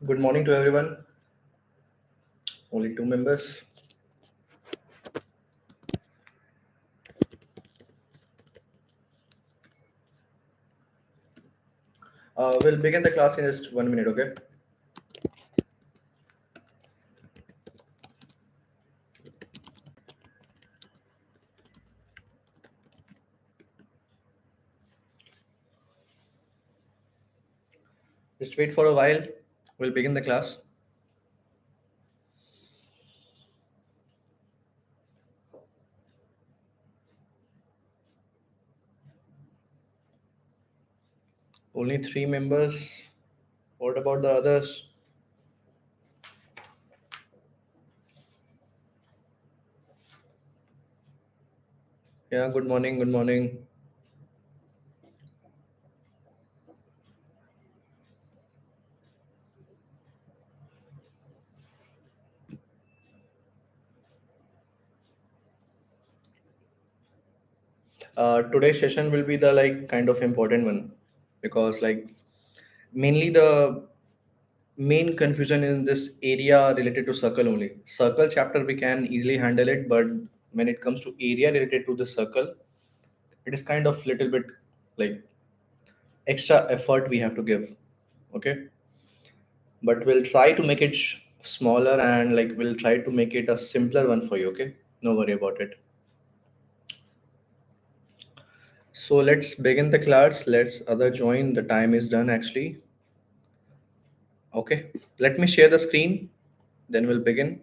Good morning to everyone. Only two members. We'll begin the class in just 1 minute, okay? Just wait for a while. We'll begin the class. Only three members. What about the others? Yeah, good morning, good morning. Today's session will be the kind of important one because mainly the main confusion in this area related to circle only. Circle chapter we can easily handle it, but when it comes to area related to the circle, it is kind of little bit like extra effort we have to give. Okay, but we'll try to make it smaller and we'll try to make it a simpler one for you. Okay, no worry about it. So let's begin the class. Let's other join. The time is done actually. Okay, let me share the screen, then we'll begin.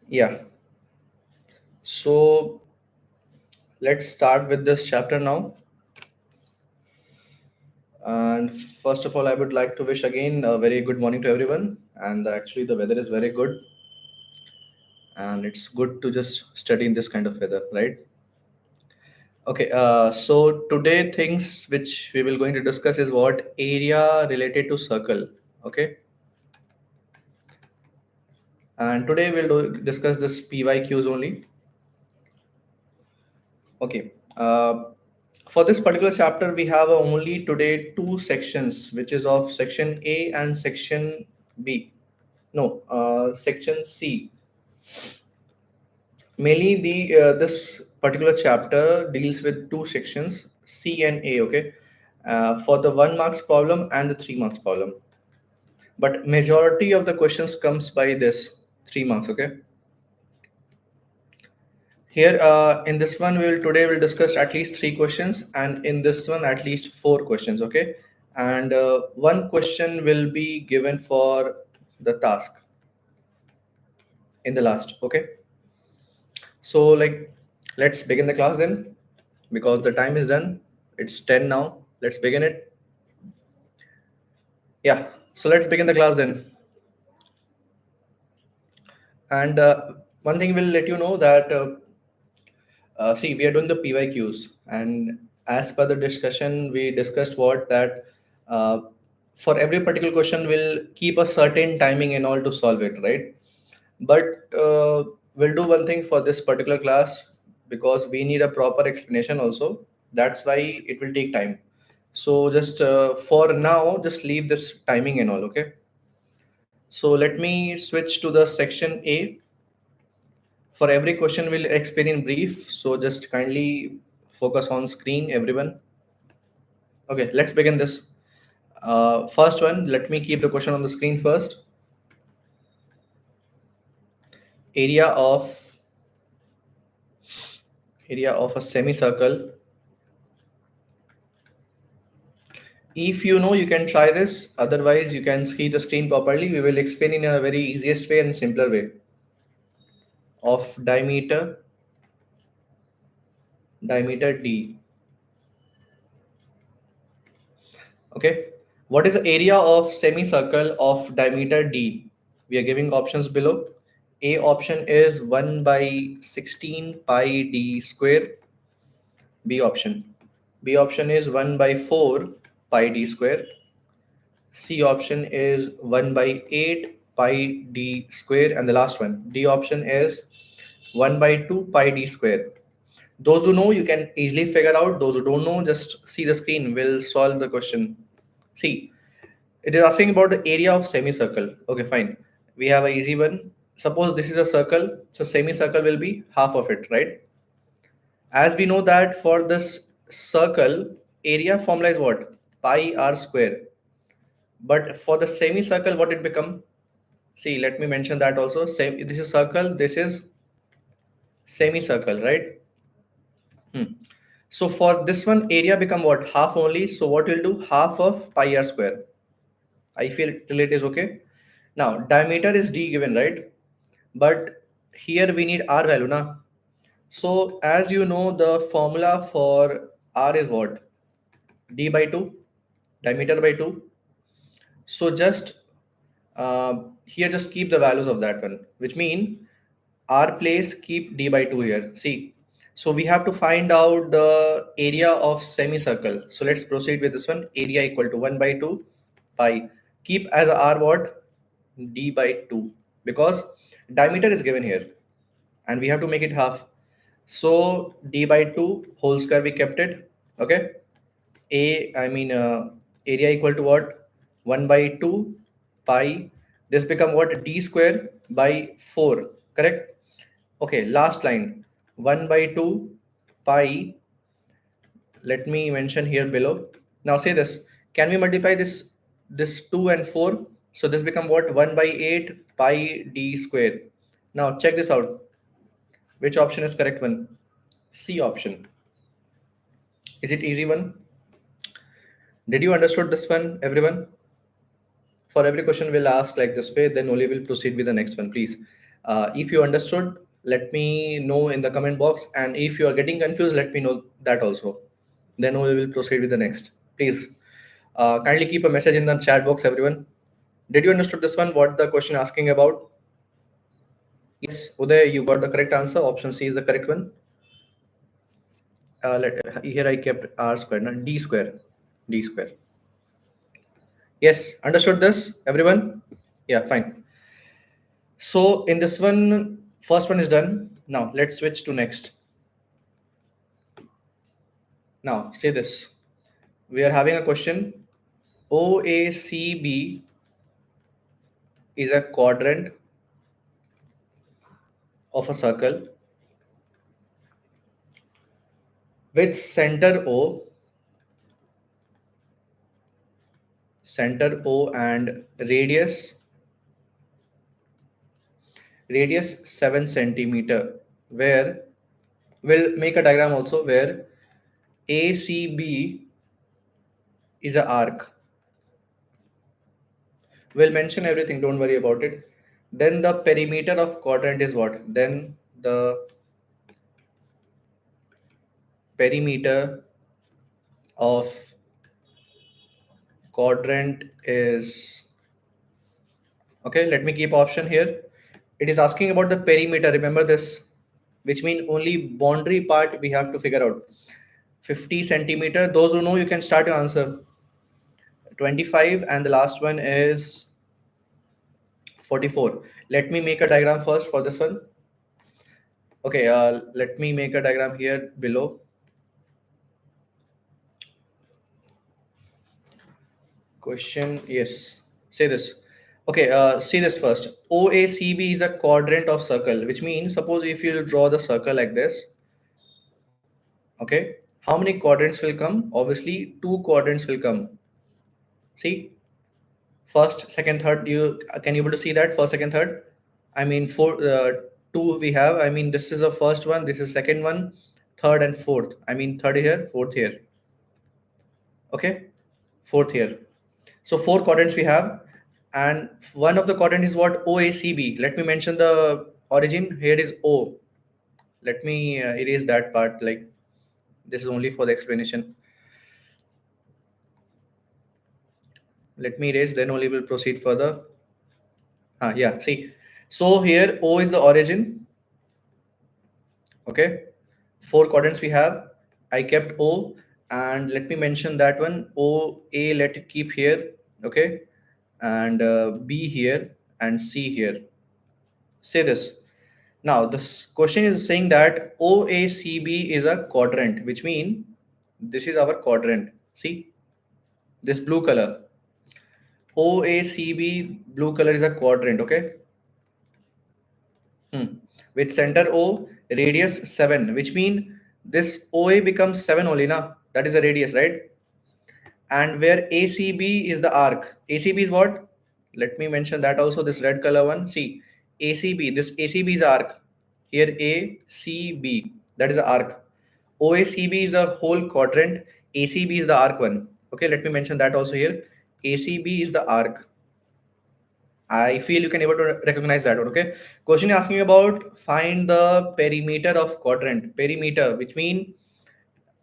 Yeah, so let's start with this chapter now. And first of all, I would like to wish again a very good morning to everyone. And actually, the weather is very good, and it's good to just study in this kind of weather, right? Okay, so today things which we will going to discuss is what area related to circle. Okay, and today we'll discuss this PYQs only. Okay, for this particular chapter we have only today two sections, which is of section A and section B. No, section C. Mainly the this particular chapter deals with two sections C and A. Okay, for the 1 marks problem and the 3 marks problem, but majority of the questions comes by this 3 marks. Okay, here in this one we'll discuss at least three questions, and in this one at least four questions. Okay, and one question will be given for the task in the last. Okay, so let's begin the class then, because the time is done. It's 10 now. Let's begin it. Yeah, so let's begin the class then. And one thing will let you know that see, we are doing the PYQs, and as per the discussion, we discussed what that uh, for every particular question, we'll keep a certain timing and all to solve it, right? But we'll do one thing for this particular class, because we need a proper explanation also. That's why it will take time. So just for now, just leave this timing and all, okay? So let me switch to the section A. For every question, we'll explain in brief. So just kindly focus on screen, everyone. Okay, let's begin this. First one, let me keep the question on the screen first. Area of a semicircle. If you know, you can try this. Otherwise, you can see the screen properly. We will explain in a very easiest way and simpler way. Of diameter D. Okay. What is the area of semicircle of diameter D? We are giving options below. A option is 1 by 16 pi d square. B option. B option is 1 by 4 pi d square. C option is 1 by 8 pi d square. And the last one, D option is 1 by 2 pi d square. Those who know, you can easily figure out. Those who don't know, just see the screen. We'll solve the question. See, it is asking about the area of semicircle. Okay, fine. We have an easy one. Suppose this is a circle, so semicircle will be half of it, right? As we know that for this circle, area formula is what? Pi r square. But for the semicircle, what it become? See, let me mention that also. Same. This is circle. This is semicircle, right? Hmm. So for this one, area become what? Half only. So what we'll do? Half of pi r square. I feel till it is okay. Now diameter is d given, right? But here we need r value, na? So as you know, the formula for r is what? D by 2, diameter by 2. So just here just keep the values of that one, which mean r place keep d by 2 here. See, so we have to find out the area of semicircle. So let's proceed with this one. Area equal to 1 by 2 pi. Keep as a r what? D by 2, because diameter is given here and we have to make it half. So d by 2 whole square we kept it. Okay. Area equal to what? 1 by 2 pi. This become what? D square by 4. Correct? Okay, last line. 1 by 2 pi. Let me mention here below. Now say this. Can we multiply this 2 and 4? So this become what? 1 by 8 pi d square. Now check this out. Which option is correct one? C option. Is it easy one? Did you understood this one, everyone? For every question we'll ask like this way, then only we'll proceed with the next one, please. If you understood, let me know in the comment box, and if you are getting confused, let me know that also. Then we will proceed with the next, please. Kindly keep a message in the chat box, everyone. Did you understood this one, what the question asking about? Yes, Uday, you got the correct answer. Option C is the correct one. Here I kept r square, not d square. D square. Yes, understood this, everyone? Yeah, fine. So in this one, first one is done. Now let's switch to next. Now say this. We are having a question. OACB is a quadrant of a circle with center O and radius 7 centimeter, where we'll make a diagram also where ACB is a arc. We'll mention everything, don't worry about it. Then the perimeter of quadrant is what? Then the perimeter of quadrant is, okay, let me keep option here. It is asking about the perimeter, remember this, which means only boundary part we have to figure out. 50 centimeter, those who know, you can start your answer. 25, and the last one is 44. Let me make a diagram first for this one. Okay, let me make a diagram here below. Question, yes. Say this. Okay, see this first. OACB is a quadrant of circle, which means suppose if you draw the circle like this, okay, how many quadrants will come? Obviously, two quadrants will come. See, first, second, third. You can you able to see that first, second, third? I mean, two we have. I mean, this is the first one. This is second one, third and fourth. I mean, third here, fourth here. Okay, fourth here. So four quadrants we have, and one of the quadrant is what? OACB. Let me mention the origin. Here is O. Let me erase that part. Like this is only for the explanation. Let me erase. Then only will proceed further. Yeah. See. So here O is the origin. Okay. Four quadrants we have. I kept O, and let me mention that one. O A. Let it keep here. Okay. And B here and C here. Say this. Now this question is saying that OACB is a quadrant, which means this is our quadrant. See this blue color. OACB blue color is a quadrant, okay? Hmm. With center O, radius 7, which mean this OA becomes 7 only, na? That is the radius, right? And where ACB is the arc. ACB is what? Let me mention that also, this red color one. See, ACB, this ACB is arc. Here ACB, that is the arc. OACB is a whole quadrant. ACB is the arc one. Okay, let me mention that also here. ACB is the arc. I feel you can able to recognize that one. Okay. Question asking about find the perimeter of quadrant. Perimeter, which mean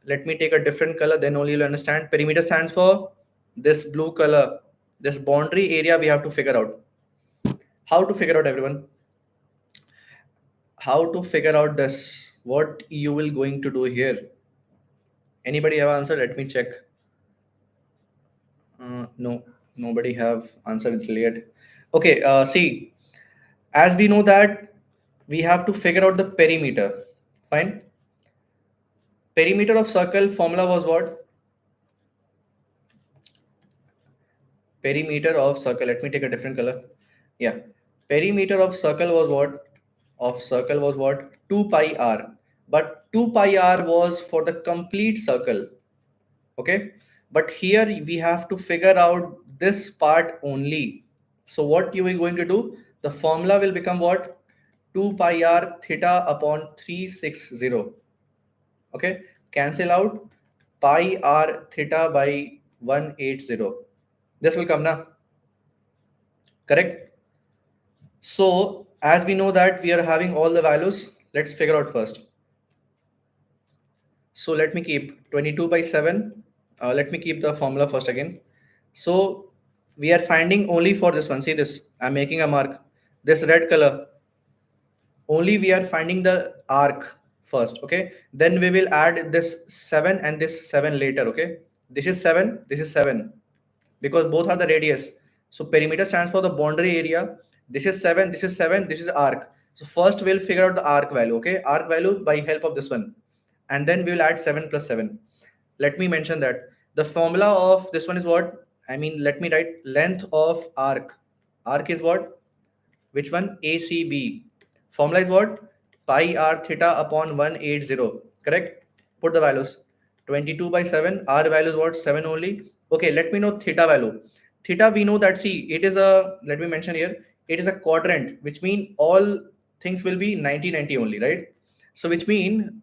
let me take a different color, then only you'll understand. Perimeter stands for this blue color. This boundary area we have to figure out. How to figure out, everyone? How to figure out this? What you will going to do here? Anybody have answer? Let me check. No, nobody have answered it yet. Okay. See, as we know that we have to figure out the perimeter. Fine. Perimeter of circle formula was what? Perimeter of circle. Let me take a different color. Yeah. Perimeter of circle was what? Of circle was what? 2 pi r. But 2 pi r was for the complete circle. Okay. But here we have to figure out this part only. So what you are going to do? The formula will become what? 2 pi r theta upon 360. Okay. Cancel out pi r theta by 180. This will come now. Correct? So as we know that we are having all the values, let's figure out first. So let me keep 22 by 7. Let me keep the formula first again. So we are finding only for this one. See this, I'm making a mark. This red color, only we are finding the arc first. Okay. Then we will add this 7 and this 7 later. Okay. This is 7, this is 7. Because both are the radius. So perimeter stands for the boundary area. This is 7, this is 7, this is arc. So first we'll figure out the arc value, okay? Arc value by help of this one. And then we will add 7 plus 7. Let me mention that. The formula of this one is what? I mean, let me write length of arc. Arc is what? Which one? ACB. Formula is what? Pi r theta upon 180. Correct? Put the values. 22 by 7. R value is what? 7 only. Okay, let me know theta value. Theta, we know that, see, it is a, let me mention here, it is a quadrant, which mean all things will be 90-90 only, right? So which mean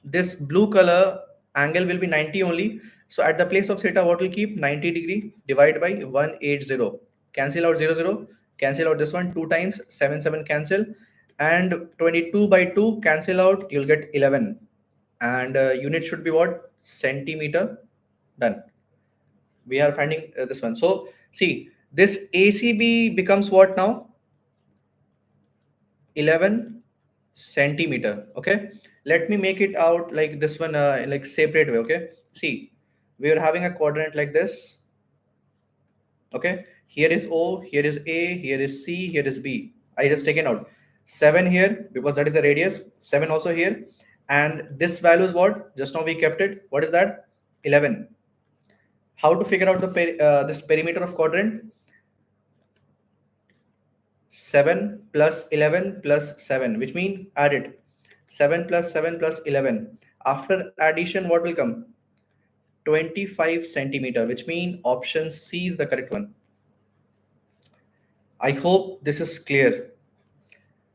this blue color angle will be 90 only. So at the place of theta, what will keep? 90 degree divided by 180. Cancel out 0 0. Cancel out this one 2 times. 7 7 cancel. And 22 by 2 cancel out. You'll get 11. And unit should be what? Centimeter. Done. We are finding this one. So see, this ACB becomes what now? 11 centimeter. Okay, let me make it out like this one, like separate way. Okay, see, we are having a quadrant like this. Okay, here is O, here is A, here is C, here is B. I just taken out 7 here because that is the radius. 7 also here, and this value is what? Just now we kept it. What is that? 11. How to figure out the this perimeter of quadrant? 7 plus 11 plus 7, which mean add it. 7 plus 7 plus 11. After addition, what will come? 25 centimeter, which mean option C is the correct one. I hope this is clear.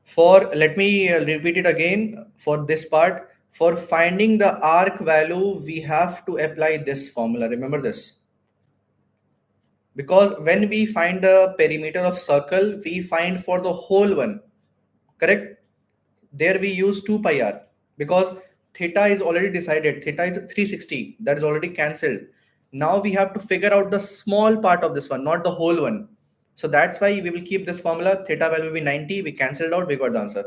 For, let me repeat it again for this part. For finding the arc value, we have to apply this formula. Remember this. Because when we find the perimeter of circle, we find for the whole one. Correct? There we use 2 pi r because theta is already decided. Theta is 360. That is already cancelled. Now we have to figure out the small part of this one, not the whole one. So that's why we will keep this formula. Theta value will be 90. We cancelled out. We got the answer.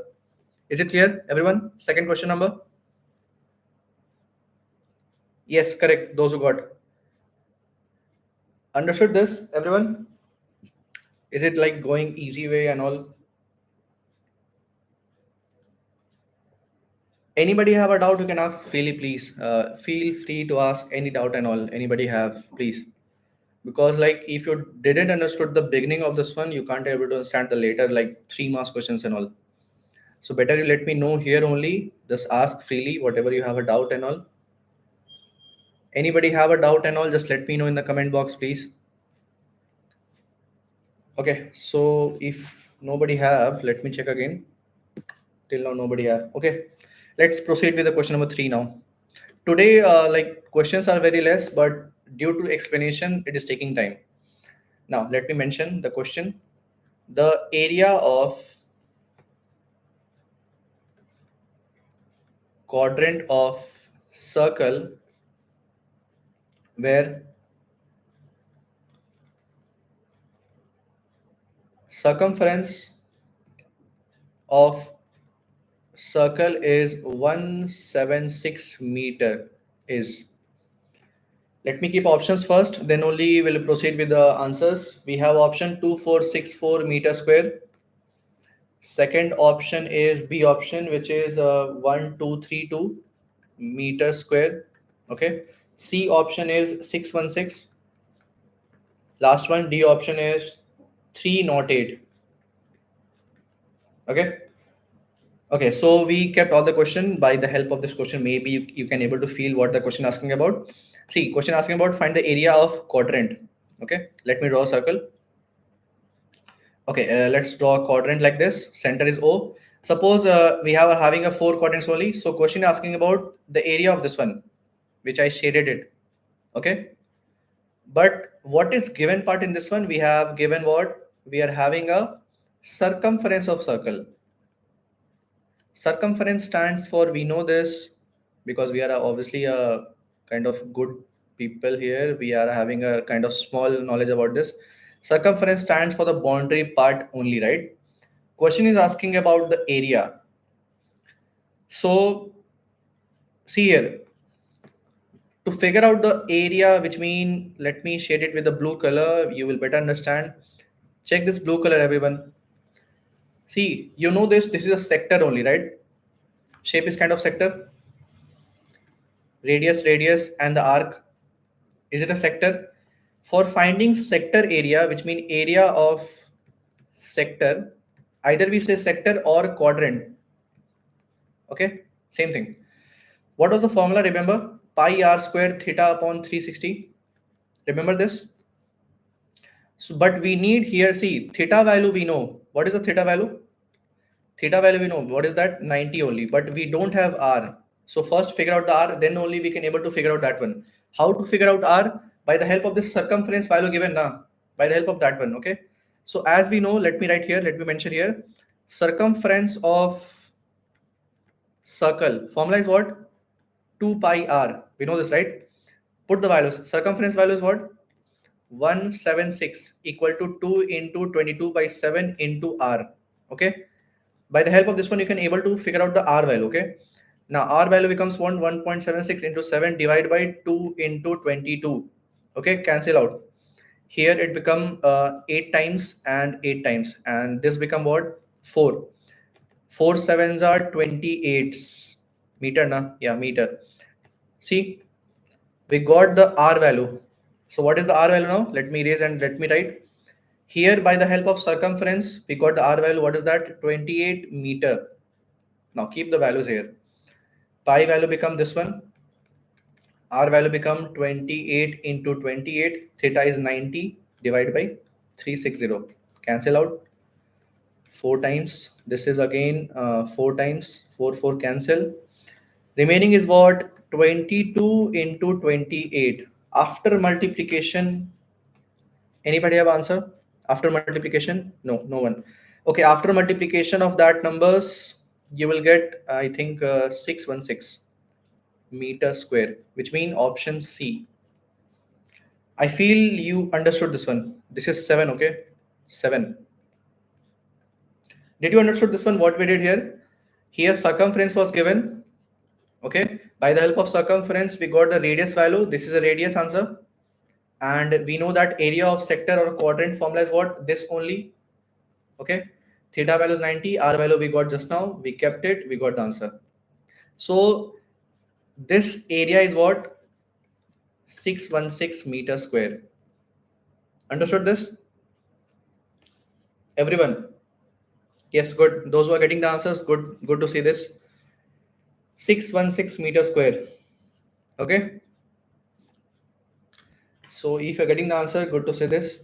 Is it clear, everyone? Second question number. Yes, correct. Those who got. Understood this, everyone? Is it like going easy way and all? Anybody have a doubt, you can ask freely, please. Feel free to ask any doubt and all. Anybody have, please. Because like if you didn't understood the beginning of this one, you can't able to understand the later like 3 marks questions and all. So better you let me know here only. Just ask freely whatever you have a doubt and all. Anybody have a doubt and all, just let me know in the comment box, please. Okay, so if nobody have, let me check again. Till now nobody have. Okay, let's proceed with the question number 3 now. Today, like questions are very less, but due to explanation, it is taking time. Now, let me mention the question. The area of quadrant of circle where circumference of circle is 176 meter is. Let me keep options first, then only we'll proceed with the answers. We have option 2464 meter square. Second option is B option, which is 1232 meter square. Okay. C option is 616. Last one, D option is 308. Okay. Okay, so we kept all the question. By the help of this question, maybe you can able to feel what the question asking about. See, question asking about find the area of quadrant. Okay, let me draw a circle. Okay, let's draw a quadrant like this. Center is O. Suppose we have having a 4 quadrants only. So question asking about the area of this one, which I shaded it. Okay, but what is given part in this one? We have given what? We are having a circumference of circle. Circumference stands for, we know this because we are obviously a kind of good people here. We are having a kind of small knowledge about this. Circumference stands for the boundary part only, right? Question is asking about the area. So see here, to figure out the area, which mean, let me shade it with the blue color, you will better understand. Check this blue color, everyone. See, you know this is a sector only, right? Shape is kind of sector. Radius, and the arc. Is it a sector? For finding sector area, which mean area of sector, either we say sector or quadrant. Okay, same thing. What was the formula? Remember, pi r square theta upon 360. Remember this? So, but we need here, see, theta value we know. What is the theta value? Theta value we know. What is that? 90 only. But we don't have r. So first figure out the r, then only we can able to figure out that one. How to figure out r? By the help of this circumference value given now. By the help of that one. Okay. So as we know, let me write here. Let me mention here. Circumference of circle. Formula is what? 2 pi r. We know this, right? Put the values. Circumference value is what? 176 equal to 2 into 22 by 7 into r. Okay. By the help of this one, you can able to figure out the r value. Okay. Now r value becomes 1.76 into 7 divided by 2 into 22. Okay, cancel out. Here it become 8 times and 8 times, and this become what? 4. 4 sevens are 28 meter na? Yeah, meter. See, we got the r value. So what is the r value now? Let me erase and let me write. Here by the help of circumference, we got the r value. What is that? 28 meter. Now keep the values here. Pi value become this one. R value become 28 into 28. Theta is 90 divided by 360. Cancel out. 4 times. This is again 4 times. 4 cancel. Remaining is what? 22 into 28. After multiplication, anybody have answer? After multiplication? No, no one. Okay, after multiplication of that numbers, you will get, I think, 616 meter square, which mean option C. I feel you understood this one. This is 7, okay? 7. Did you understood this one? What we did here? Here circumference was given. Okay. By the help of circumference, we got the radius value. This is a radius answer. And we know that area of sector or quadrant formula is what? This only. Okay. Theta value is 90. R value we got just now. We kept it. We got the answer. So this area is what? 616 meter square. Understood this? Everyone? Yes, good. Those who are getting the answers, good to see this. 616 meter square. Okay. So if you're getting the answer, good to see this.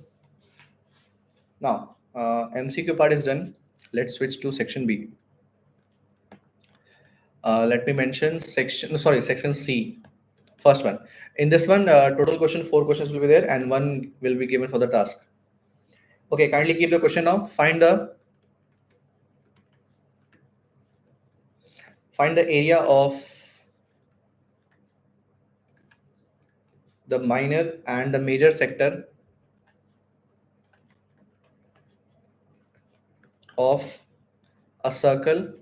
Now, MCQ part is done. Let's switch to section B. Let me mention section C. First one. In this one, total question, 4 questions will be there and one will be given for the task. Okay, kindly keep the question now. Find the area of the minor and the major sector of a circle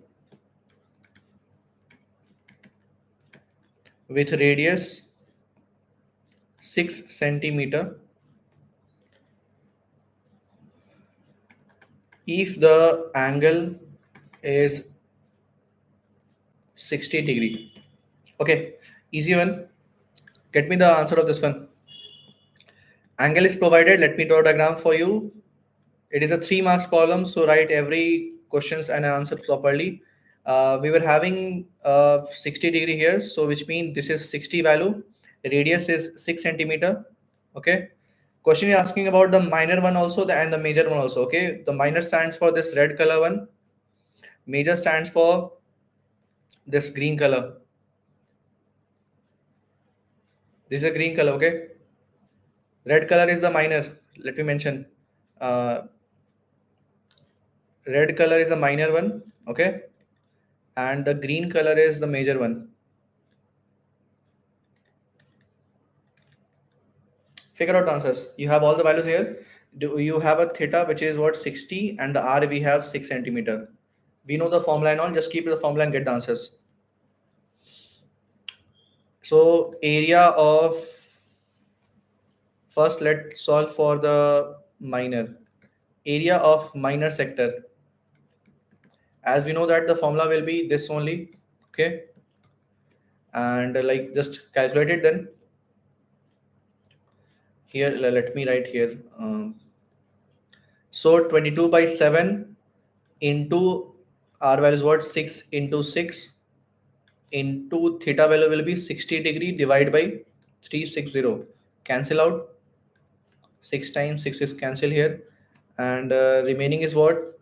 with radius 6 centimeter if the angle is 60 degree. Okay, easy one. Get me the answer of this one. Angle is provided. Let me draw a diagram for you. It is a 3 marks problem, so write every questions and answer properly. We were having 60 degree here, so which means this is 60 value. Radius is 6 centimeter. Okay. Question is asking about the minor one also and the major one also. Okay. The minor stands for this red color one. Major stands for this green color. This is a green color. Okay. Red color is the minor. Let me mention. Uh, Red color is the minor one. Okay. And the green color is the major one. Figure out the answers. You have all the values here. Do you have a theta which is what 60 and the r we have 6 centimeter. We know the formula and all. Just keep the formula and get the answers. So area of first let's solve for the minor. Area of minor sector. As we know that the formula will be this only. Okay. And like just calculate it then. Here let me write here. So 22 by 7 into r value is what 6 into 6 into theta value will be 60 degree divided by 360. Cancel out. 6 times 6 is cancel here and remaining is what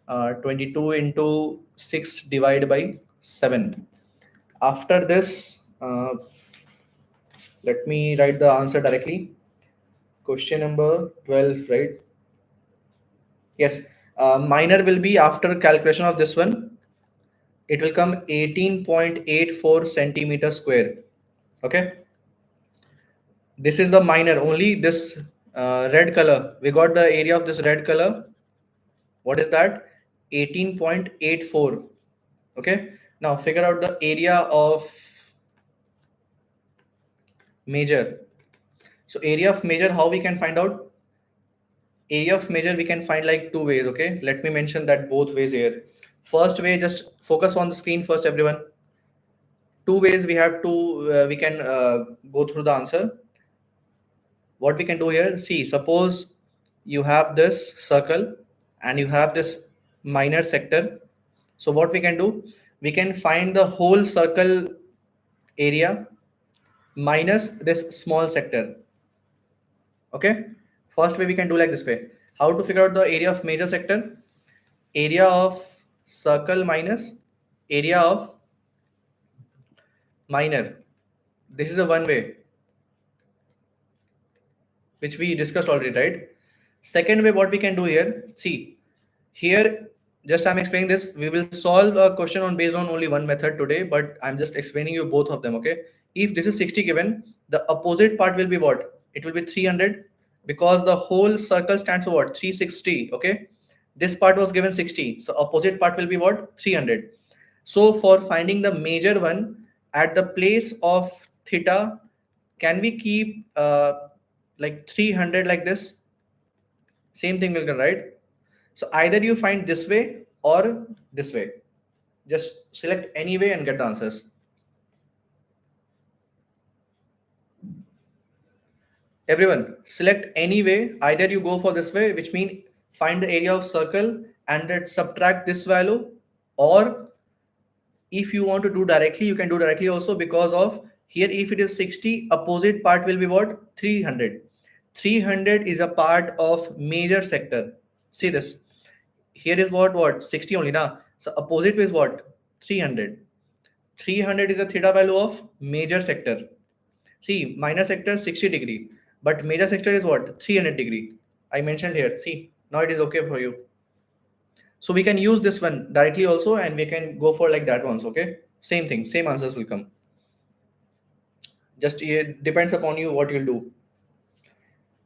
22 into 6 divided by 7. After this let me write the answer directly. Question number 12, right? Yes. Minor will be after calculation of this one. It will come 18.84 centimeter square. Okay. This is the minor. Only this red color. We got the area of this red color. What is that? 18.84. Okay. Now figure out the area of major. So area of major, how we can find out? Area of major we can find like 2 ways. Okay. Let me mention that both ways here. First way, just focus on the screen first, everyone. 2 ways we have to we can go through the answer. What we can do here, see, suppose you have this circle and you have this minor sector. So what we can do, we can find the whole circle area minus this small sector. Okay, first way we can do like this way. How to figure out the area of major sector? Area of circle minus area of minor. This is the one way which we discussed already, right? Second way, what we can do here, see, here, just I'm explaining this. We will solve a question on based on only one method today, but I'm just explaining you both of them. Okay. If this is 60 given, the opposite part will be what? It will be 300 because the whole circle stands for what? 360. Okay. This part was given 60. So opposite part will be what? 300. So for finding the major one at the place of theta, can we keep like 300 like this? Same thing will come, right? So either you find this way or this way. Just select any way and get the answers. Everyone, select any way. Either you go for this way, which means find the area of circle and then subtract this value, or if you want to do directly, you can do directly also, because of here if it is 60, opposite part will be what? 300. 300 is a part of major sector. See this. Here is what 60 only now. So opposite is what? 300. 300 is a theta value of major sector. See, minor sector 60 degree, but major sector is what? 300 degree. I mentioned here. See, now it is okay for you. So we can use this one directly also, and we can go for like that ones. Okay, same thing, same answers will come. Just it depends upon you what you'll do.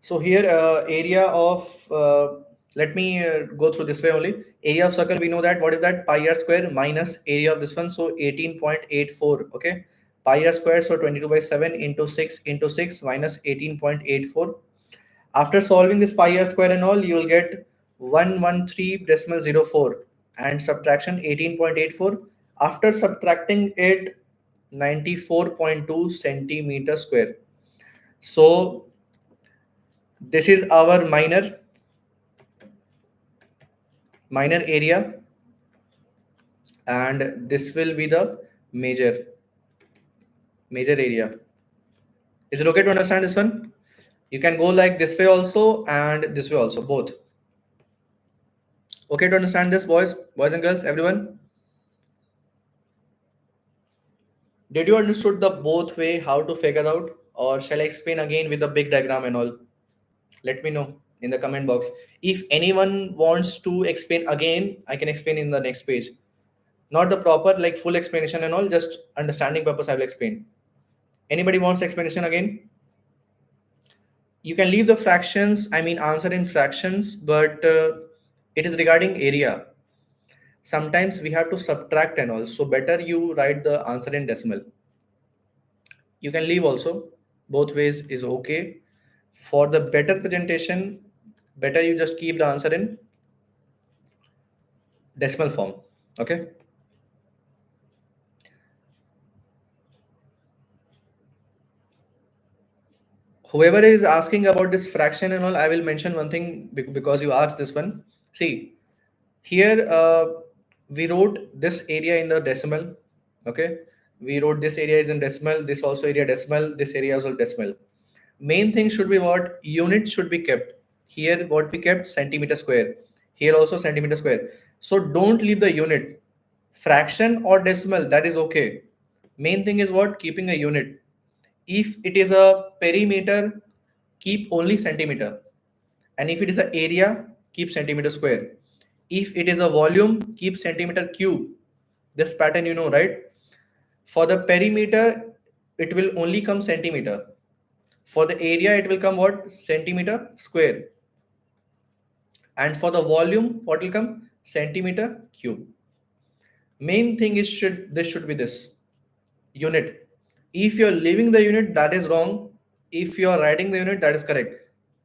So here area of let me go through this way only. Area of circle, we know that what is that? Pi r square minus area of this one, so 18.84. Okay, pi r square, so 22/7 into 6 into 6 minus 18.84. After solving this pi r square and all, you will get 113.04 and subtraction 18.84. After subtracting it, 94.2 centimeter square. So this is our minor area, and this will be the major area. Is it okay to understand this one? You can go like this way also and this way also, both. Okay to understand this, boys and girls, everyone? Did you understood the both way how to figure out, or shall I explain again with the big diagram and all? Let me know in the comment box. If anyone wants to explain again, I can explain in the next page. Not the proper like full explanation and all, just understanding purpose I will explain. Anybody wants explanation again? You can leave the fractions, I mean answer in fractions, but it is regarding area. Sometimes we have to subtract and all, so better you write the answer in decimal. You can leave also, both ways is okay. For the better presentation, better you just keep the answer in decimal form. Okay. Whoever is asking about this fraction and all, I will mention one thing because you asked this one. See, here we wrote this area in the decimal. Okay, we wrote this area is in decimal, this also area decimal, this area also decimal. Main thing should be what? Unit should be kept. Here what we kept? Centimeter square. Here also centimeter square. So don't leave the unit. Fraction or decimal, that is okay. Main thing is what? Keeping a unit. If it is a perimeter, keep only centimeter. And if it is an area, keep centimeter square. If it is a volume, keep centimeter cube. This pattern you know, right? For the perimeter, it will only come centimeter. For the area, it will come what? Centimeter square. And for the volume, what will come? Centimeter cube. Main thing is should be this unit. If you're leaving the unit, that is wrong. If you're writing the unit, that is correct.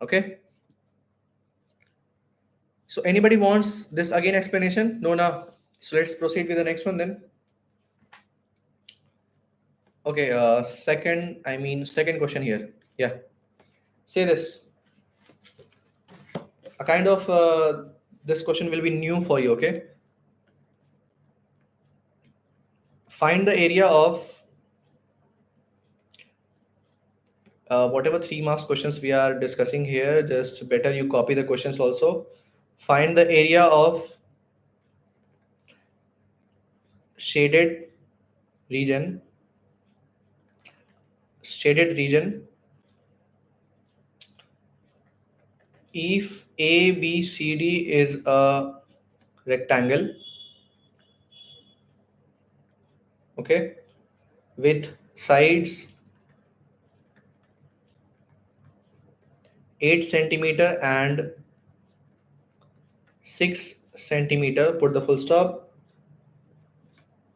Okay. So anybody wants this again explanation? No, no. So let's proceed with the next one then. Okay. Second question here. Yeah. Say this. A kind of this question will be new for you. Okay. Find the area of whatever 3 marks questions we are discussing here. Just better you copy the questions also. Find the area of shaded region. If ABCD is a rectangle, okay, with sides 8 centimeter and 6 centimeter, put the full stop.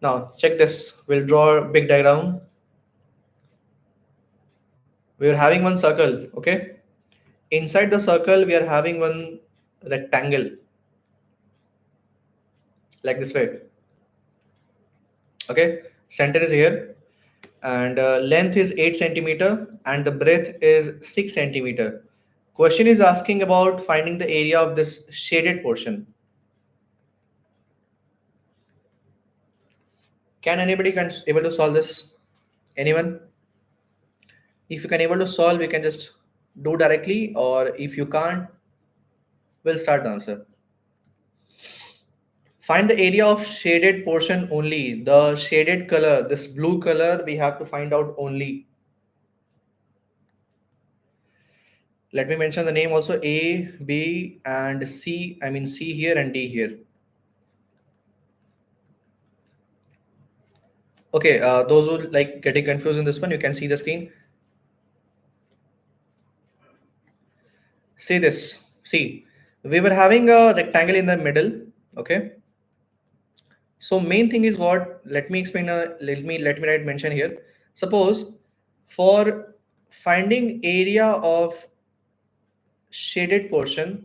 Now check this, we'll draw a big diagram. We are having one circle, okay. Inside the circle we are having one rectangle like this way. Okay, center is here, and length is 8 centimeter, and the breadth is 6 centimeter. Question is asking about finding the area of this shaded portion. Can anybody can able to solve this? Anyone? If you can able to solve, we can just do directly, or if you can't, we'll start the answer. Find the area of shaded portion only. The shaded color, this blue color, we have to find out only. Let me mention the name also: A, B, and C. I mean C here and D here. Okay, those who like getting confused in this one, you can see the screen. See this. See, we were having a rectangle in the middle. Okay. So main thing is what? Let me explain. Let me write mention here. Suppose for finding area of shaded portion,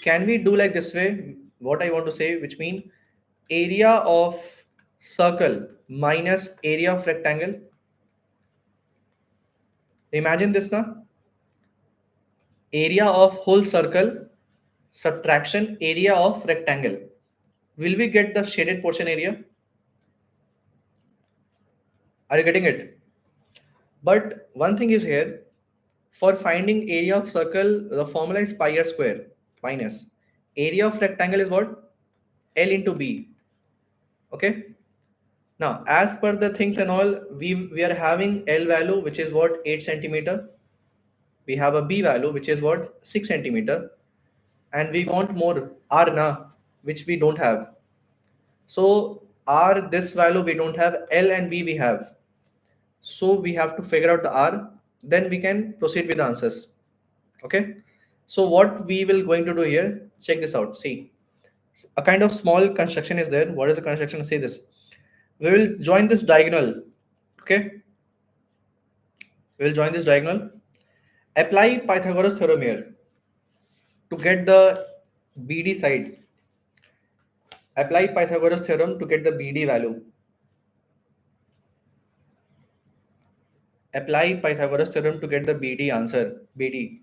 can we do like this way? What I want to say, which mean area of circle minus area of rectangle. Imagine this now. Area of whole circle subtraction area of rectangle. Will we get the shaded portion area? Are you getting it? But one thing is here, for finding area of circle, the formula is pi r square minus area of rectangle is what? L into B. Okay. Now, as per the things and all, we are having L value, which is what? 8 centimeter. We have a B value, which is what? 6 centimeter. And we want more R na, which we don't have. So R, this value we don't have, L and B we have. So we have to figure out the R, then we can proceed with the answers. Okay. So what we will going to do here, check this out. See, a kind of small construction is there. What is the construction? Say this. We will join this diagonal. Okay. We will join this diagonal. Apply Pythagoras theorem here to get the BD side. Apply Pythagoras theorem to get the BD value. Apply Pythagoras theorem to get the BD answer. BD.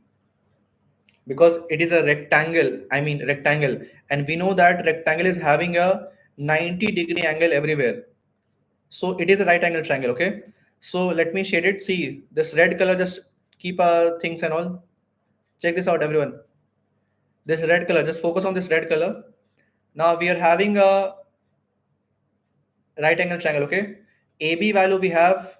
Because it is a rectangle, rectangle, and we know that rectangle is having a 90-degree angle everywhere, so it is a right angle triangle. Okay, so let me shade it. See this red color, just keep things and all. Check this out, everyone. This red color, just focus on this red color. Now we are having a right angle triangle. Okay, AB value we have,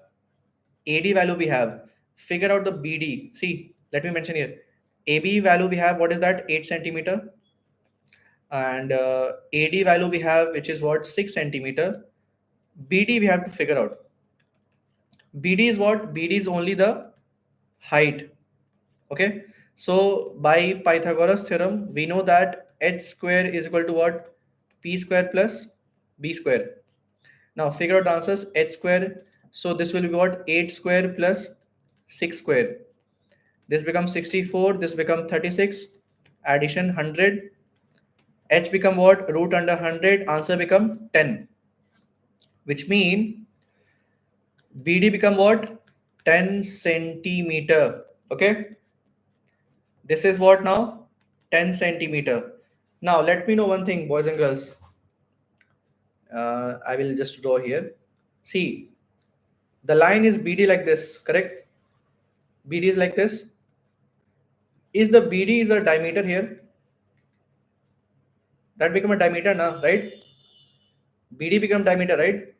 AD value we have. Figure out the BD. See, let me mention here. AB value we have, what is that? 8 centimeter. And AD value we have, which is what? 6 centimeter. BD we have to figure out. BD is what? BD is only the height. Okay. So by Pythagoras theorem, we know that h square is equal to what? P square plus B square. Now figure out the answers. H square. So this will be what? 8 square plus 6 square. This becomes 64. This becomes 36. Addition 100. H become what? Root under 100. Answer become 10. Which mean BD become what? 10 centimeter. Okay. This is what now? 10 centimeter. Now let me know one thing, boys and girls. I will just draw here. See, the line is BD like this, correct? BD is like this. Is the BD is a diameter here? That become a diameter now, right? BD become diameter, right?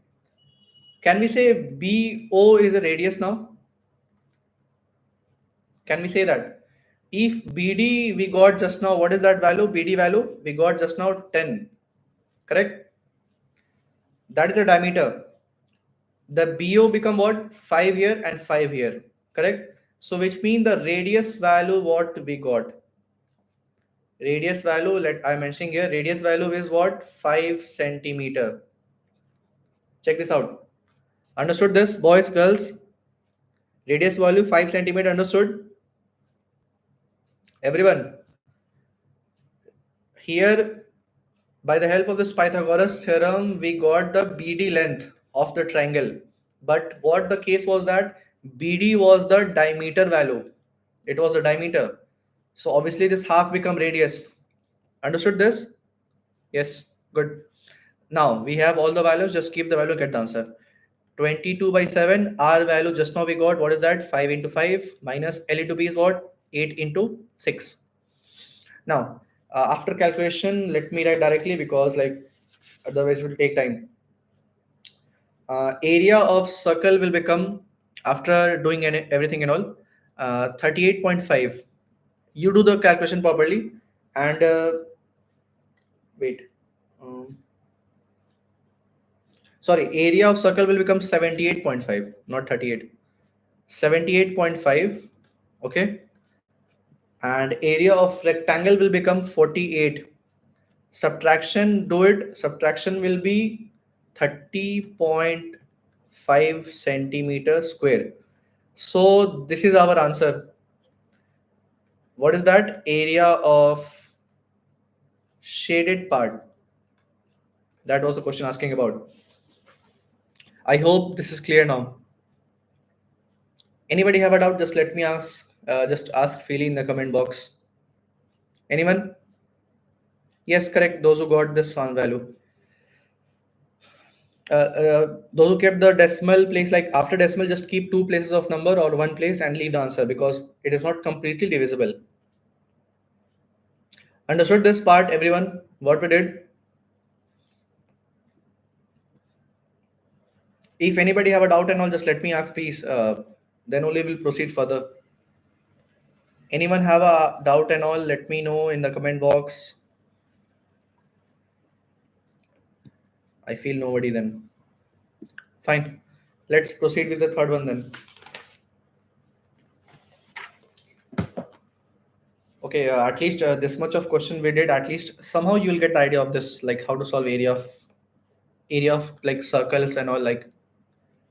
Can we say BO is a radius now? Can we say that? If BD we got just now, what is that value? BD value we got just now 10, correct? That is the diameter. The BO become what? 5 here and 5 here, correct? So which mean the radius value what we got? Radius value, let I mentioning here, radius value is what? 5 centimeter. Check this out. Understood this, boys, girls? Radius value 5 centimeter, understood? Everyone. Here, by the help of this Pythagoras theorem, we got the BD length. of the triangle. But what the case was that BD was the diameter value. It was the diameter. So obviously this half become radius. Understood this? Yes, good. Now we have all the values, just keep the value, get the answer. 22 by 7, R value just now we got, what is that? 5 into 5 minus L into B is what? 8 into 6. Now, after calculation, let me write directly because like otherwise it will take time. Area of circle will become, after doing everything and all, 38.5. You do the calculation properly and wait. Um, Sorry, area of circle will become 78.5, not 38. 78.5, okay? And area of rectangle will become 48. Subtraction, do it. Subtraction will be 30.5 centimeter square. So this is our answer. What is that? Area of shaded part. That was the question asking about. I hope this is clear now. Anybody have a doubt? Just let me ask. Just ask freely in the comment box. Anyone? Yes, correct. Those who got this one value. Those who kept the decimal place, like after decimal, just keep two places of number or one place and leave the answer because it is not completely divisible. Understood this part, everyone? What we did? If anybody have a doubt and all, just let me ask, please. Then only we'll proceed further. Anyone have a doubt and all? Let me know in the comment box. I feel nobody then. Fine. Let's proceed with the third one then. Okay, at least this much of question we did. At least somehow you will get the idea of this, like how to solve area of like circles and all, like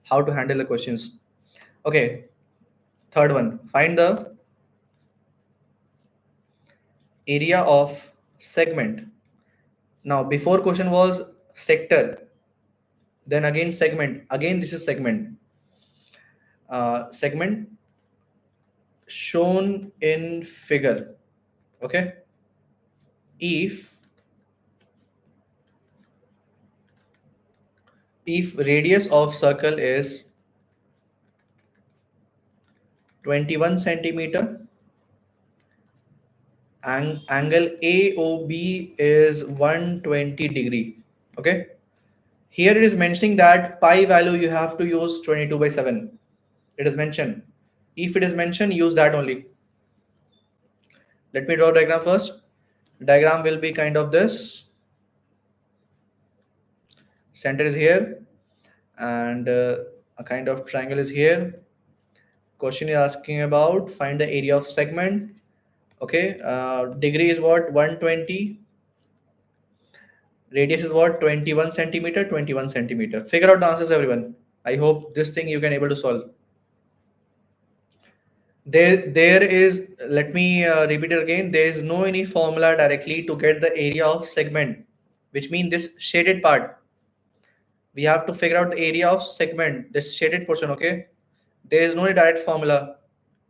how to handle the questions. Okay, third one. Find the area of segment. Now, before question was sector, then again segment. Again, this is segment. Segment shown in figure. Okay. If radius of circle is 21 centimeter, angle AOB is 120 degree. Okay. Here it is mentioning that pi value you have to use 22 by 7. It is mentioned. If it is mentioned, use that only. Let me draw a diagram first. Diagram will be kind of this. Center is here and a kind of triangle is here. Question is asking about find the area of segment. Okay, degree is what? 120. Radius is what? 21 centimeter, 21 centimeter. Figure out the answers, everyone. I hope this thing you can able to solve. There is, let me repeat it again. There is no any formula directly to get the area of segment, which means this shaded part. We have to figure out the area of segment, this shaded portion. Okay, there is no direct formula.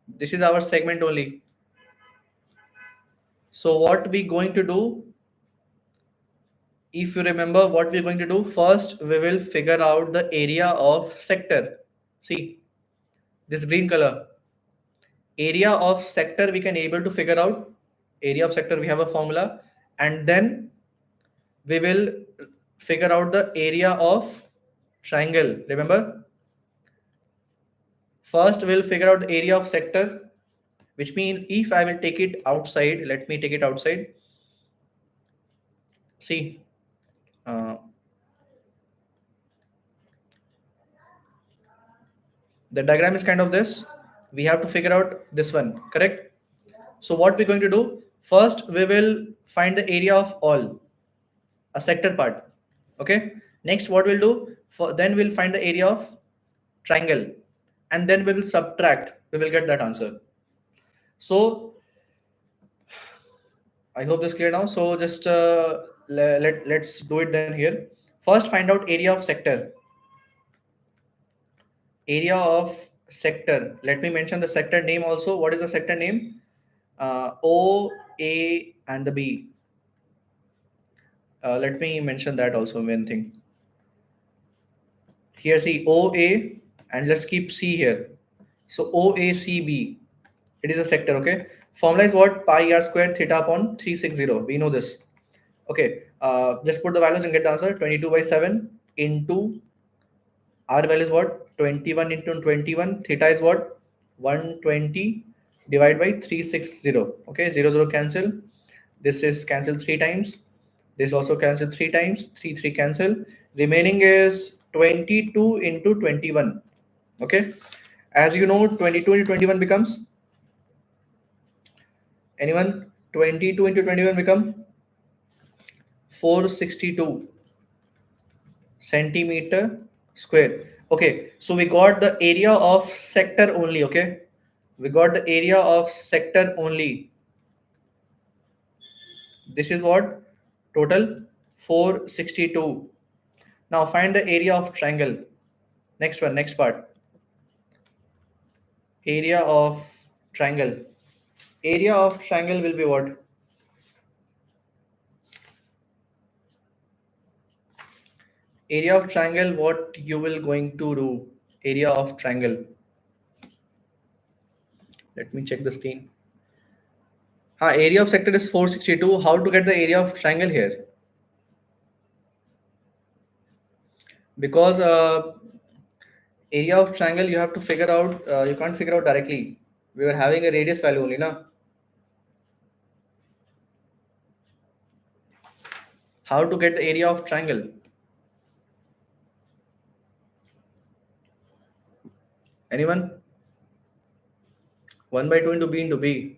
This is our segment only. So what we going to do, if you remember what we're going to do, first we will figure out the area of sector. See this green color, area of sector we can able to figure out. Area of sector, we have a formula, and then we will figure out the area of triangle. Remember, first we'll figure out the area of sector, which means if I will take it outside, let me take it outside. See, the diagram is kind of this. We have to figure out this one, correct? So what we're going to do, first we will find the area of all, a sector part. Okay, next what we'll do, then we'll find the area of triangle, and then we will subtract, we will get that answer. So I hope this is clear now. So just let's do it then here. First find out area of sector. area of sector. Let me mention the sector name also. What is the sector name? O, A, and the B. Let me mention that also one thing. Here see OA and let's keep C here. So OACB, it is a sector, okay? Formula is what? Pi r squared theta upon 360. We know this. Okay, just put the values and get the answer. 22 by 7 into R value is what? 21 into 21. Theta is what? 120 divided by 360. Okay, 0, 0 cancel. This is cancelled 3 times. This also cancel 3 times. 3, 3 cancel. Remaining is 22 into 21. Okay. As you know, 22 into 21 becomes, anyone? 22 into 21 become 462 centimeter square. Okay, so we got the area of sector only. Okay, we got the area of sector only. This is what? Total 462. Now find the area of triangle. Next one, next part. Area of triangle. Area of triangle will be what? Area of triangle, what you will going to do? Area of triangle. Let me check the screen. Area of sector is 462. How to get the area of triangle here? Because area of triangle you have to figure out, you can't figure out directly. We were having a radius value only, na? How to get the area of triangle? Anyone? 1 by 2 into b into b.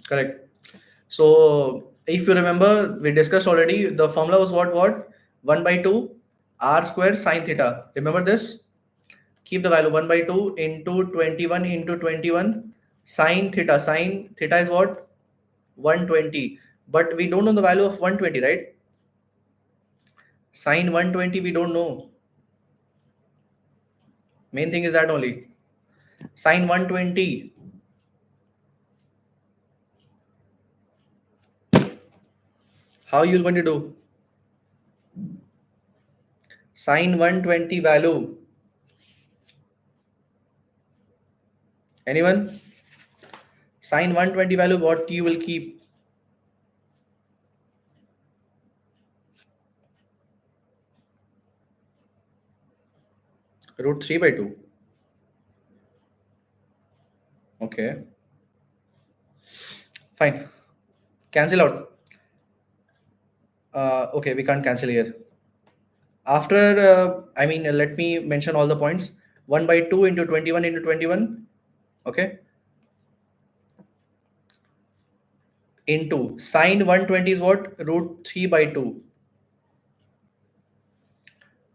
Correct. So if you remember, we discussed already. The formula was what? What? 1 by 2 r square sine theta. Remember this? Keep the value 1 by 2 into 21 into 21 sine theta. Sine theta is what? 120. But we don't know the value of 120, right? Sine 120 we don't know. Main thing is that only. Sine 120. How you going to do? Sine 120 value. Anyone? Sine 120 value, what you will keep? Root 3 by 2. Okay. Fine. Cancel out. Okay, we can't cancel here. After, let me mention all the points. 1 by 2 into 21 into 21. Okay. Into sine 120 is what? Root 3 by 2.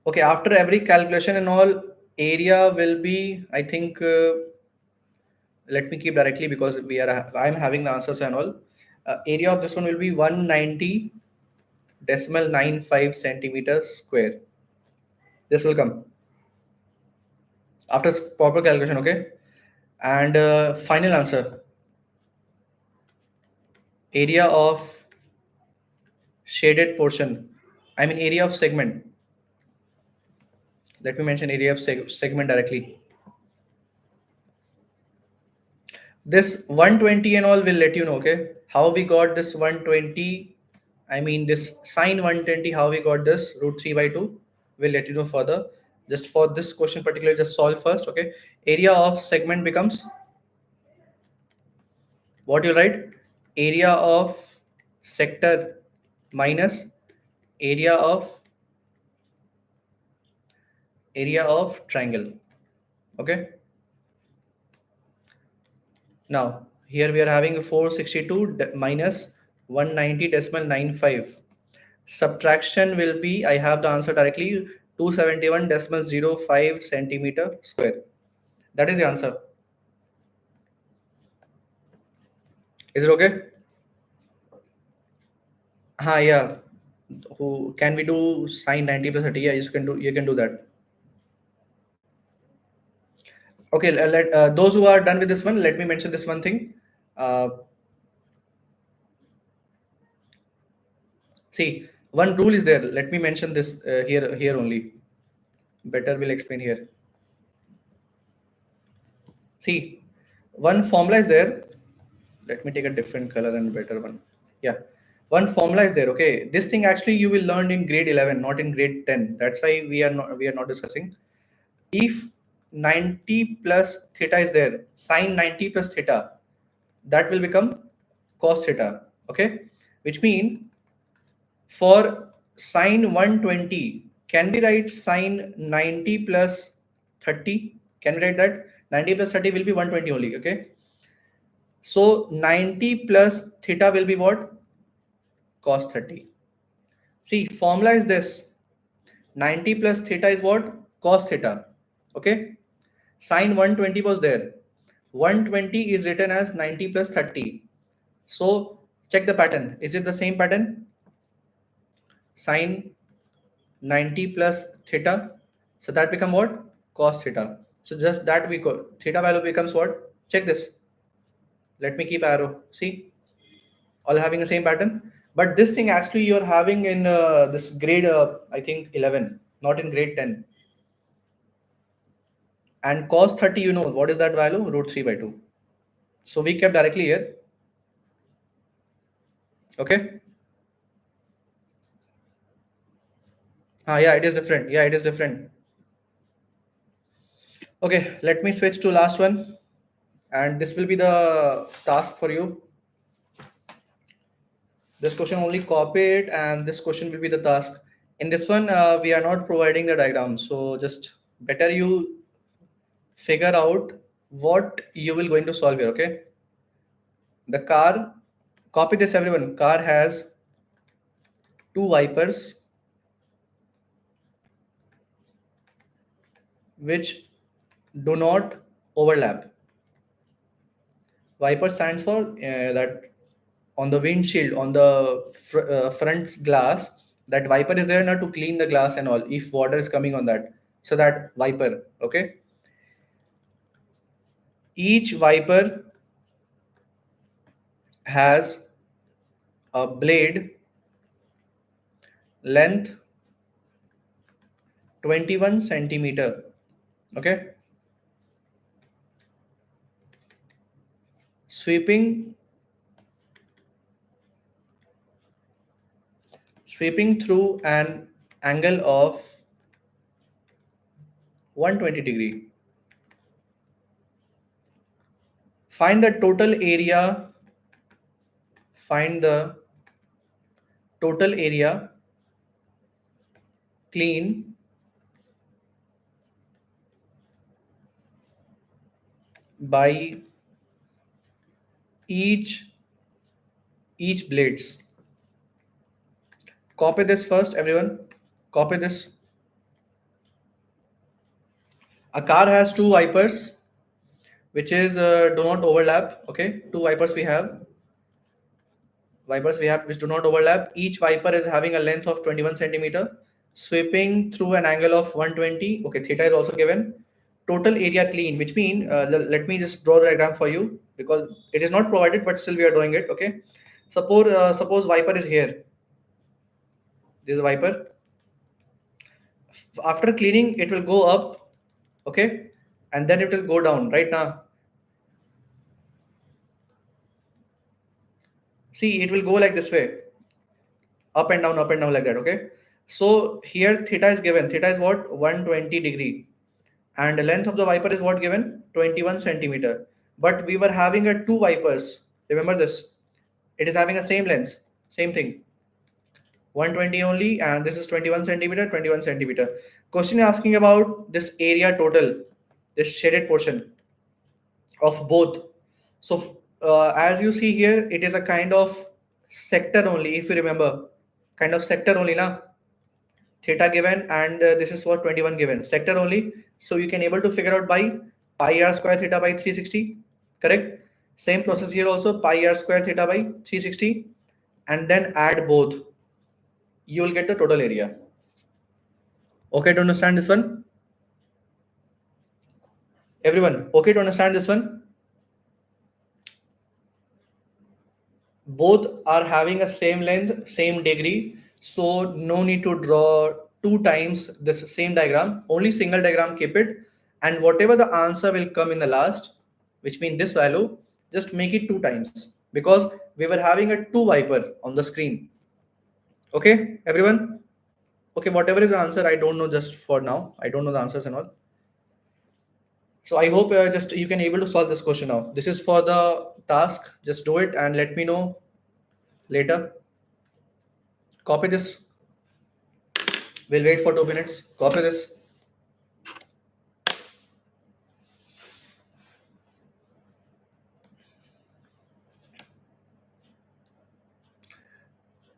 Okay, after every calculation and all, area will be, I think, let me keep directly because I'm having the answers and all. Area of this one will be 190.95 centimeters square. This will come after proper calculation, okay? And final answer, area of shaded portion, area of segment. Let me mention area of segment directly. This 120 and all will let you know, okay, how we got this 120. This sine 120, how we got this root 3 by 2. We'll let you know further. Just for this question particularly, just solve first, okay? Area of segment becomes what you write? Area of sector minus area of triangle. Okay. Now here we are having 462 minus 190.95. Subtraction will be, I have the answer directly, 271.05 centimeter square. That is the answer. Is it okay? Yeah. Who can we do sine 90 plus 30? Yeah, you can do that. Okay, those who are done with this one, let me mention this one thing. Uh, See, one rule is there. Let me mention this here only. Better will explain here. See, one formula is there. Let me take a different color and better one. Yeah, one formula is there. Okay, this thing actually you will learn in grade 11, not in grade 10. That's why we are not discussing. If 90 plus theta is there, sine 90 plus theta, that will become cos theta. Okay, which mean for sine 120, can we write sine 90 plus 30? Can we write that? 90 plus 30 will be 120 only. Okay, so 90 plus theta will be what? Cos 30. See, formula is this. 90 plus theta is what? Cos theta. Okay. Sine 120 was there. 120 is written as 90 plus 30. So check the pattern. Is it the same pattern? Sine 90 plus theta. So that become what? Cos theta. So just that we go. Theta value becomes what? Check this. Let me keep arrow. See, all having the same pattern. But this thing actually you're having in this grade, I think 11, not in grade 10. And cos 30, you know, what is that value? Root 3 by 2. So we kept directly here. Okay. Yeah, it is different. Yeah, it is different. Okay, let me switch to last one. And this will be the task for you. This question only copy it, and this question will be the task. In this one, we are not providing the diagram. So just better you figure out what you will going to solve here. Okay. The car, copy this everyone. Car has two wipers which do not overlap. Wiper stands for that on the windshield, on the front glass, that wiper is there now to clean the glass and all if water is coming on that. So that wiper, okay. Each wiper has a blade length 21 centimeter. Okay. Sweeping through an angle of 120 degree. Find the total area. Find the total area clean by each blades. Copy this first, everyone. Copy this. A car has two wipers, which is do not overlap. Okay, two wipers we have. Wipers we have which do not overlap. Each wiper is having a length of 21 centimeter, sweeping through an angle of 120. Okay, theta is also given. Total area clean, which mean let me just draw the diagram for you because it is not provided, but still we are drawing it. Okay, suppose wiper is here. This is a wiper. After cleaning, it will go up. Okay, and then it will go down. Right now, see, it will go like this way, up and down like that. Okay, so here theta is given. Theta is what? 120 degree, and the length of the wiper is what given? 21 centimeter. But we were having a two wipers. Remember this. It is having a same length, same thing. 120 only, and this is 21 centimeter, 21 centimeter. Question asking about this area total, this shaded portion of both. So as you see here, it is a kind of sector only, if you remember, kind of sector only na. Theta given, and this is what 21 given, sector only. So you can able to figure out by pi r square theta by 360, correct? Same process here also, pi r square theta by 360, and then add both. You will get the total area. Okay, to understand this one? Everyone, okay to understand this one? Both are having a same length, same degree, so no need to draw two times this same diagram, only single diagram keep it, and whatever the answer will come in the last, which means this value, just make it two times because we were having a two wiper on the screen. Okay, everyone? Okay, whatever is the answer, I don't know just for now. I don't know the answers and all. So I hope just you can able to solve this question now. This is for the task. Just do it and let me know later. Copy this. We'll wait for 2 minutes. Copy this.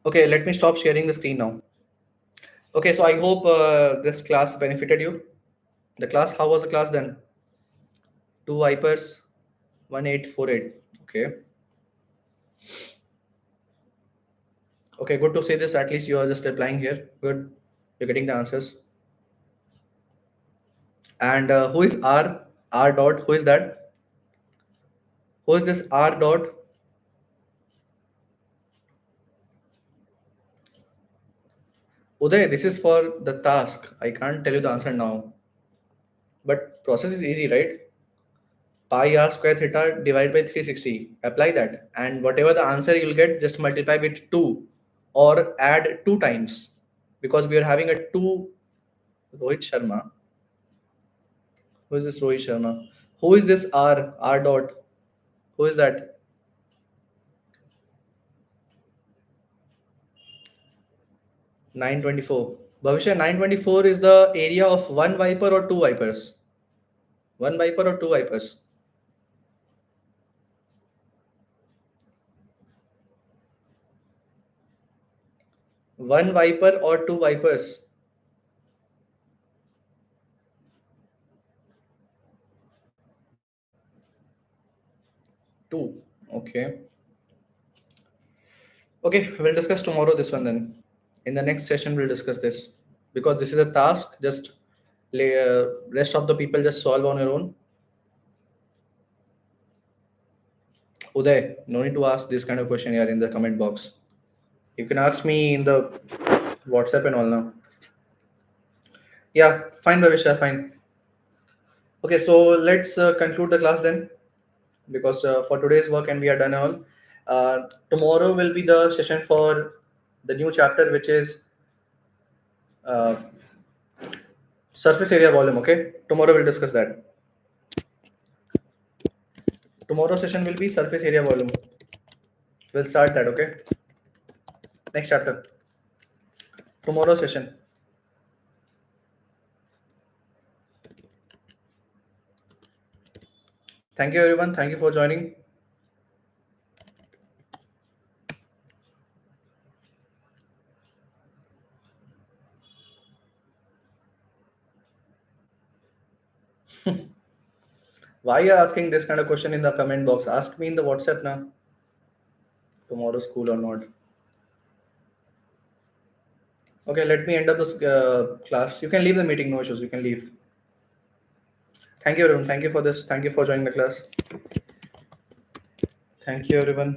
Okay, let me stop sharing the screen now. Okay, so I hope this class benefited you. The class, how was the class then? Two vipers, 1848. Okay. Okay, good to see this. At least you are just replying here. Good. You're getting the answers. And who is R? R dot. Who is that? Who is this R dot? Uday, this is for the task. I can't tell you the answer now. But process is easy, right? Pi r square theta divided by 360. Apply that. And whatever the answer you'll get, just multiply with 2 or add 2 times. Because we are having a 2 Rohit Sharma. Who is this Rohit Sharma? Who is this R? R dot? Who is that? 924. Bhavishya, 924 is the area of one viper or two vipers? One viper or two vipers? One viper or two vipers? Two. Okay. Okay, we'll discuss tomorrow this one then. In the next session, we'll discuss this because this is a task. Just rest of the people just solve on your own. Uday, no need to ask this kind of question here in the comment box. You can ask me in the WhatsApp and all now. Yeah, fine, Bhavisha, fine. Okay, so let's conclude the class then because for today's work and we are done all. Tomorrow will be the session for the new chapter, which is uh, surface area volume. Okay, tomorrow we'll discuss that. Tomorrow session will be surface area volume. We'll start that. Okay, next chapter. Tomorrow session. Thank you everyone. Thank you for joining. Why are you asking this kind of question in the comment box? Ask me in the WhatsApp now. Tomorrow school or not? Okay, let me end up this class. You can leave the meeting. No issues. You can leave. Thank you everyone. Thank you for this. Thank you for joining the class. Thank you everyone.